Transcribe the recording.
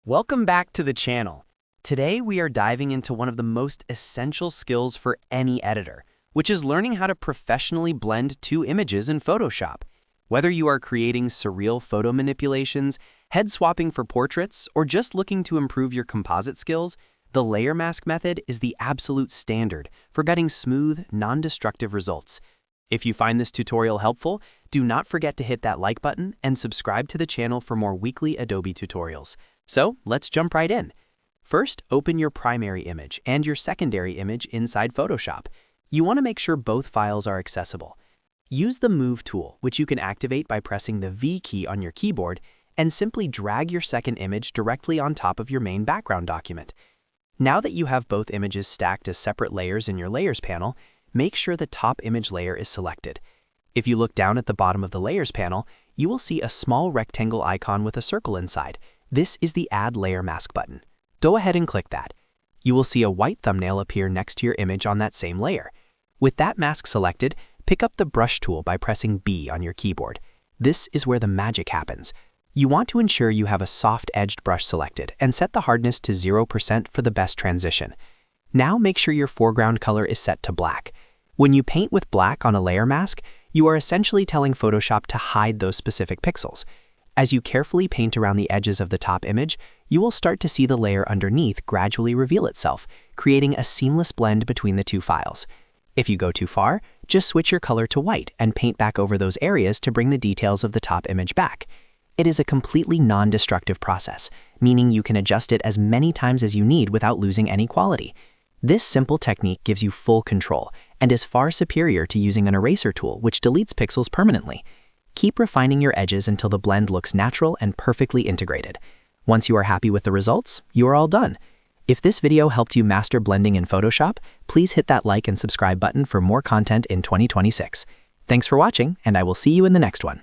Welcome back to the channel. Today we are diving into one of the most essential skills for any editor, which is learning how to professionally blend two images in Photoshop. Whether you are creating surreal photo manipulations, head swapping for portraits, or just looking to improve your composite skills, the layer mask method is the absolute standard for getting smooth, non-destructive results. If you find this tutorial helpful, do not forget to hit that like button and subscribe to the channel for more weekly Adobe tutorials. So let's jump right in. First, open your primary image and your secondary image inside Photoshop. You want to make sure both files are accessible. Use the Move tool, which you can activate by pressing the V key on your keyboard, and simply drag your second image directly on top of your main background document. Now that you have both images stacked as separate layers in your Layers panel, make sure the top image layer is selected. If you look down at the bottom of the Layers panel, you will see a small rectangle icon with a circle inside. This is the Add Layer Mask button. Go ahead and click that. You will see a white thumbnail appear next to your image on that same layer. With that mask selected, pick up the Brush tool by pressing B on your keyboard. This is where the magic happens. You want to ensure you have a soft-edged brush selected and set the hardness to 0% for the best transition. Now make sure your foreground color is set to black. When you paint with black on a layer mask, you are essentially telling Photoshop to hide those specific pixels. As you carefully paint around the edges of the top image, you will start to see the layer underneath gradually reveal itself, creating a seamless blend between the two files. If you go too far, just switch your color to white and paint back over those areas to bring the details of the top image back. It is a completely non-destructive process, meaning you can adjust it as many times as you need without losing any quality. This simple technique gives you full control and is far superior to using an eraser tool which deletes pixels permanently. Keep refining your edges until the blend looks natural and perfectly integrated. Once you are happy with the results, you are all done. If this video helped you master blending in Photoshop, please hit that like and subscribe button for more content in 2026. Thanks for watching, and I will see you in the next one.